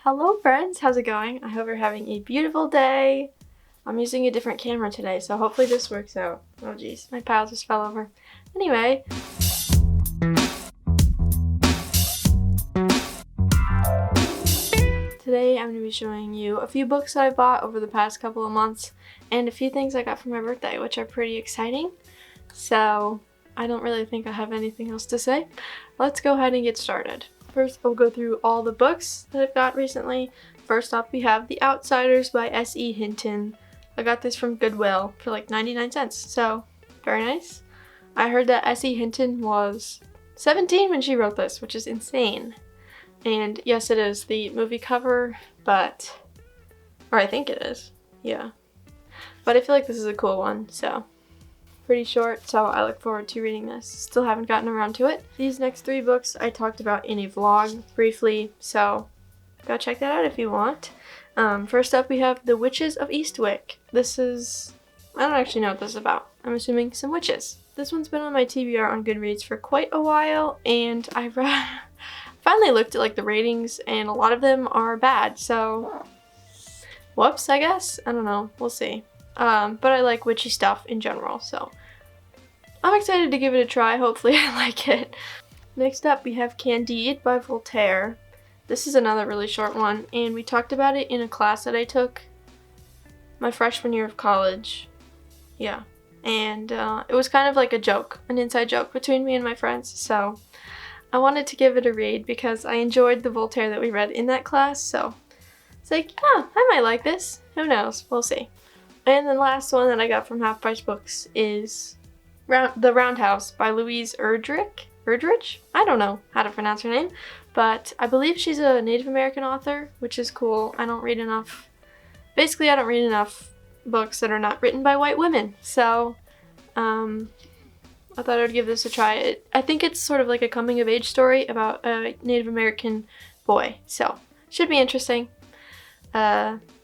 Hello friends, how's it going? I hope you're having a beautiful day. I'm using a different camera today, so hopefully this works out. Oh geez, my pile just fell over. Anyway. Today I'm going to be showing you a few books that I bought over the past couple of months and a few things I got for my birthday, which are pretty exciting. So I don't really think I have anything else to say. Let's go ahead and get started. First, I'll go through all the books that I've got recently. First up, we have The Outsiders by S.E. Hinton. I got this from Goodwill for like 99 cents, so very nice. I heard that S.E. Hinton was 17 when she wrote this, which is insane. And yes, it is the movie cover, or I think it is, yeah. But I feel like this is a cool one, so. Pretty short, so I look forward to reading this. Still haven't gotten around to it. These next three books I talked about in a vlog briefly, so go check that out if you want. First up we have The Witches of Eastwick. This is, I don't actually know what this is about. I'm assuming some witches. This one's been on my TBR on Goodreads for quite a while, and I finally looked at like the ratings, and a lot of them are bad, so whoops, I guess? I don't know, we'll see. But I like witchy stuff in general, so I'm excited to give it a try. Hopefully I like it. Next up we have Candide by Voltaire. This is another really short one, and we talked about it in a class that I took my freshman year of college. Yeah, and it was kind of like a joke, an inside joke between me and my friends, so I wanted to give it a read because I enjoyed the Voltaire that we read in that class, so it's like, oh, I might like this. Who knows? We'll see. And the last one that I got from Half Price Books is The Roundhouse by Louise Erdrich? I don't know how to pronounce her name, but I believe she's a Native American author, which is cool. I don't read enough books that are not written by white women, so I thought I would give this a try. I think it's sort of like a coming-of-age story about a Native American boy, so should be interesting.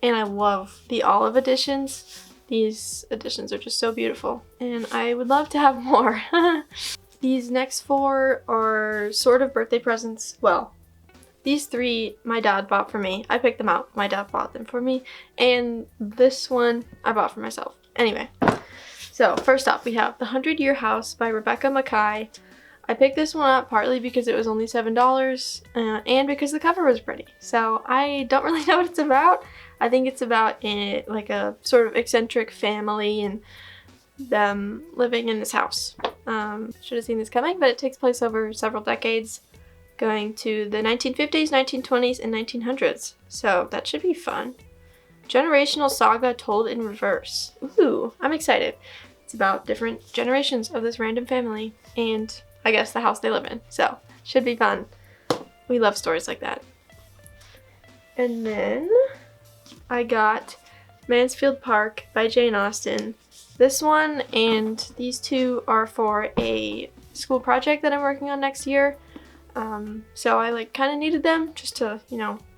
And I love the olive editions. These editions are just so beautiful, and I would love to have more. These next four are sort of birthday presents. Well, these three my dad bought for me. I picked them out. My dad bought them for me, and this one I bought for myself. Anyway, so first up we have The 100-Year House by Rebecca Mackay. I picked this one up partly because it was only $7 and because the cover was pretty. So I don't really know what it's about. I think it's about like a sort of eccentric family and them living in this house. Should have seen this coming, but it takes place over several decades, going to the 1950s, 1920s, and 1900s. So that should be fun. Generational saga told in reverse. Ooh, I'm excited. It's about different generations of this random family and I guess the house they live in. So should be fun. We love stories like that. And then I got Mansfield Park by Jane Austen. This one and these two are for a school project that I'm working on next year. So I like kind of needed them just to,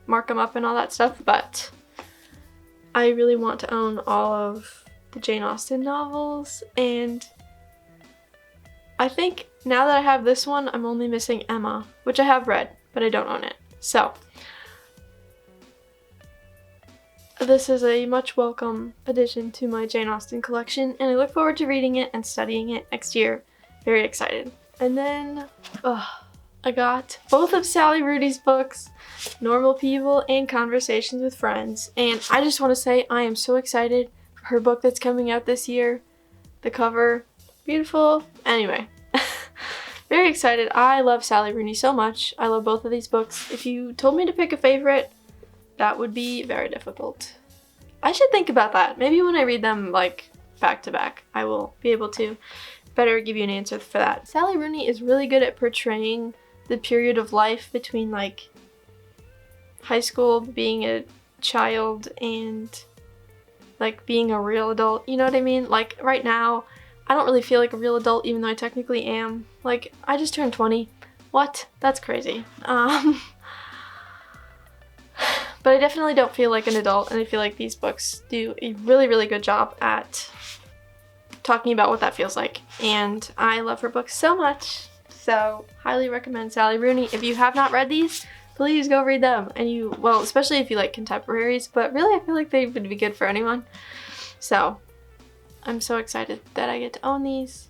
mark them up and all that stuff, but I really want to own all of the Jane Austen novels, and I think now that I have this one, I'm only missing Emma, which I have read, but I don't own it. So this is a much welcome addition to my Jane Austen collection, and I look forward to reading it and studying it next year. Very excited. And then I got both of Sally Rooney's books, Normal People and Conversations with Friends, and I just want to say I am so excited for her book that's coming out this year. The cover, beautiful. Anyway, very excited. I love Sally Rooney so much. I love both of these books. If you told me to pick a favorite, that would be very difficult. I should think about that. Maybe when I read them like back to back, I will be able to better give you an answer for that. Sally Rooney is really good at portraying the period of life between like high school, being a child, and like being a real adult. You know what I mean? Like right now, I don't really feel like a real adult even though I technically am. Like, I just turned 20. What? That's crazy. But I definitely don't feel like an adult, and I feel like these books do a really, really good job at talking about what that feels like. And I love her books so much. So, highly recommend Sally Rooney. If you have not read these, please go read them. And well, especially if you like contemporaries, but really I feel like they would be good for anyone. So I'm so excited that I get to own these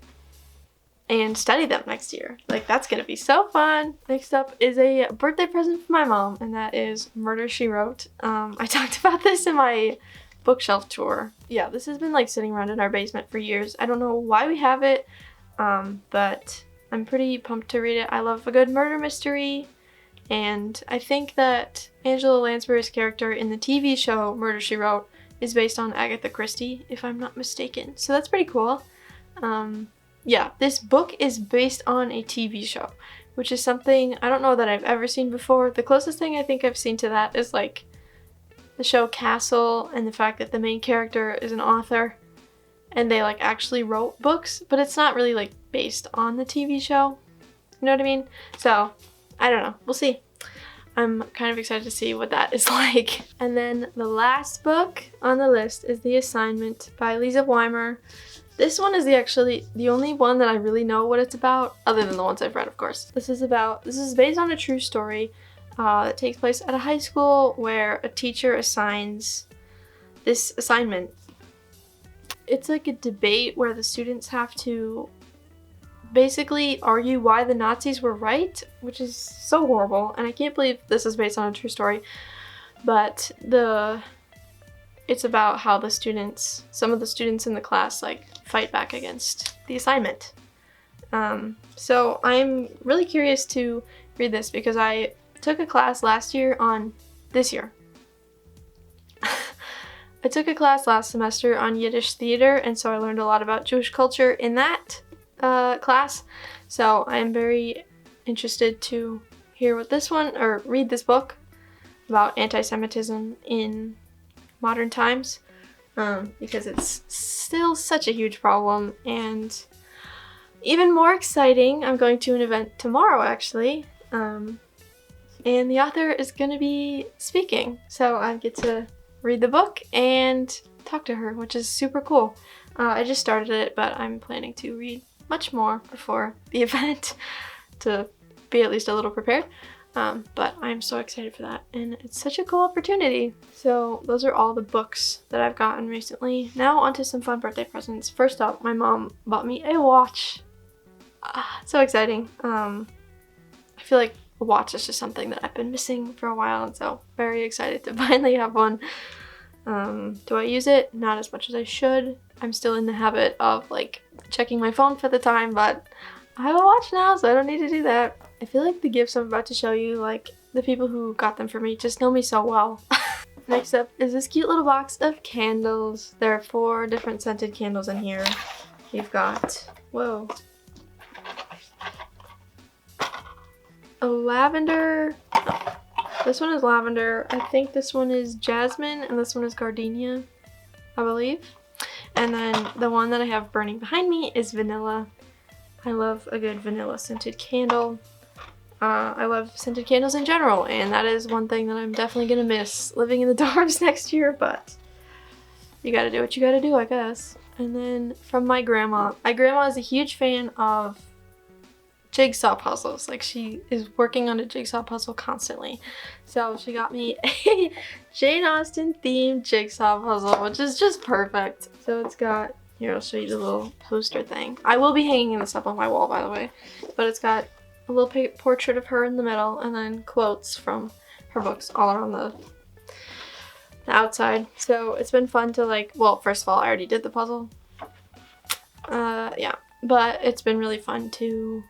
and study them next year. Like, that's gonna be so fun. Next up is a birthday present from my mom, and that is Murder, She Wrote. I talked about this in my bookshelf tour. Yeah, this has been like sitting around in our basement for years. I don't know why we have it, but I'm pretty pumped to read it. I love a good murder mystery, and I think that Angela Lansbury's character in the TV show Murder, She Wrote is based on Agatha Christie, if I'm not mistaken. So that's pretty cool. Yeah, this book is based on a TV show, which is something I don't know that I've ever seen before. The closest thing I think I've seen to that is like the show Castle, and the fact that the main character is an author and they like actually wrote books, but it's not really like based on the TV show. You know what I mean? So I don't know. We'll see. I'm kind of excited to see what that is like. And then the last book on the list is The Assignment by Lisa Weimer. This one is actually the only one that I really know what it's about, other than the ones I've read, of course. This is based on a true story that takes place at a high school where a teacher assigns this assignment. It's like a debate where the students have to basically argue why the Nazis were right, which is so horrible, and I can't believe this is based on a true story. But it's about how some of the students in the class like fight back against the assignment. So I'm really curious to read this because I took a class this year. I took a class last semester on Yiddish theater, and so I learned a lot about Jewish culture in that class. So I am very interested to read this book about anti-Semitism in modern times, because it's still such a huge problem. And even more exciting, I'm going to an event tomorrow actually, and the author is going to be speaking, so I get to read the book and talk to her, which is super cool. I just started it, but I'm planning to read much more before the event to be at least a little prepared. But I'm so excited for that, and it's such a cool opportunity. So those are all the books that I've gotten recently. Now onto some fun birthday presents. First up, my mom bought me a watch. So exciting. I feel like a watch is just something that I've been missing for a while, and so very excited to finally have one. Do I use it? Not as much as I should. I'm still in the habit of like checking my phone for the time, but I have a watch now, so I don't need to do that. I feel like the gifts I'm about to show you, like the people who got them for me just know me so well. Next up is this cute little box of candles. There are 4 different scented candles in here. You've got, whoa, a lavender. This one is lavender. I think this one is jasmine, and this one is gardenia, I believe. And then the one that I have burning behind me is vanilla. I love a good vanilla scented candle. I love scented candles in general, and that is one thing that I'm definitely gonna miss living in the dorms next year, but you gotta do what you gotta do, I guess. And then from my grandma. My grandma is a huge fan of jigsaw puzzles. Like, she is working on a jigsaw puzzle constantly. So she got me a Jane Austen themed jigsaw puzzle, which is just perfect. So it's got, here, I'll show you the little poster thing. I will be hanging this up on my wall, by the way. But it's got a little portrait of her in the middle, and then quotes from her books all around the outside. So it's been fun to like, well, first of all, I already did the puzzle. Yeah, but it's been really fun to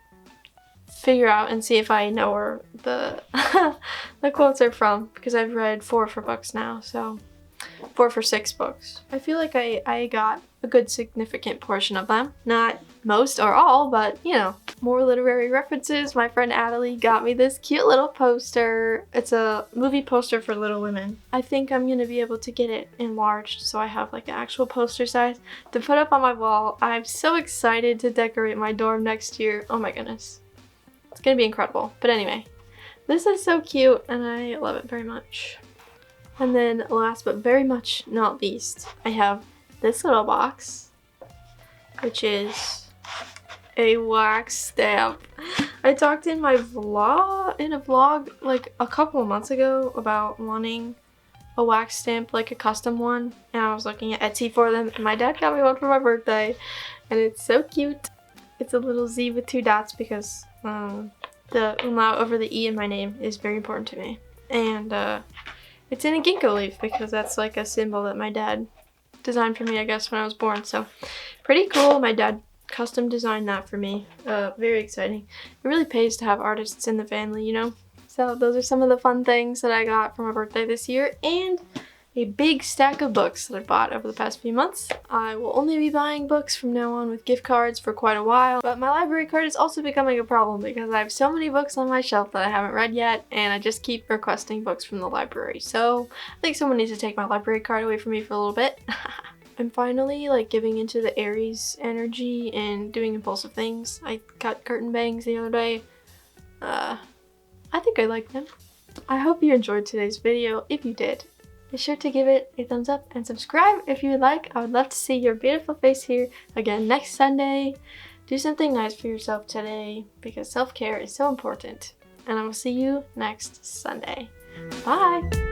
figure out and see if I know where the the quotes are from, because I've read 4 of her books now, so 4 for 6 books. I feel like I got a good significant portion of them. Not most or all, but you know, more literary references. My friend Adelie got me this cute little poster. It's a movie poster for Little Women. I think I'm gonna be able to get it enlarged so I have like an actual poster size to put up on my wall. I'm so excited to decorate my dorm next year. Oh my goodness. It's gonna be incredible. But anyway, this is so cute and I love it very much. And then last but very much not least, I have this little box, which is a wax stamp. I talked in a vlog like a couple of months ago about wanting a wax stamp, like a custom one, and I was looking at Etsy for them, and my dad got me one for my birthday, and it's so cute. It's a little Z with 2 dots because the umlaut over the E in my name is very important to me. And it's in a ginkgo leaf because that's like a symbol that my dad designed for me, I guess, when I was born. So pretty cool. My dad custom designed that for me. Very exciting. It really pays to have artists in the family, you know? So those are some of the fun things that I got for my birthday this year, and a big stack of books that I bought over the past few months. I will only be buying books from now on with gift cards for quite a while, but my library card is also becoming a problem because I have so many books on my shelf that I haven't read yet, and I just keep requesting books from the library. So I think someone needs to take my library card away from me for a little bit. I'm finally like giving into the Aries energy and doing impulsive things. I got curtain bangs the other day. I think I like them. I hope you enjoyed today's video. If you did, be sure to give it a thumbs up and subscribe if you would like. I would love to see your beautiful face here again next Sunday. Do something nice for yourself today because self-care is so important. And I will see you next Sunday. Bye!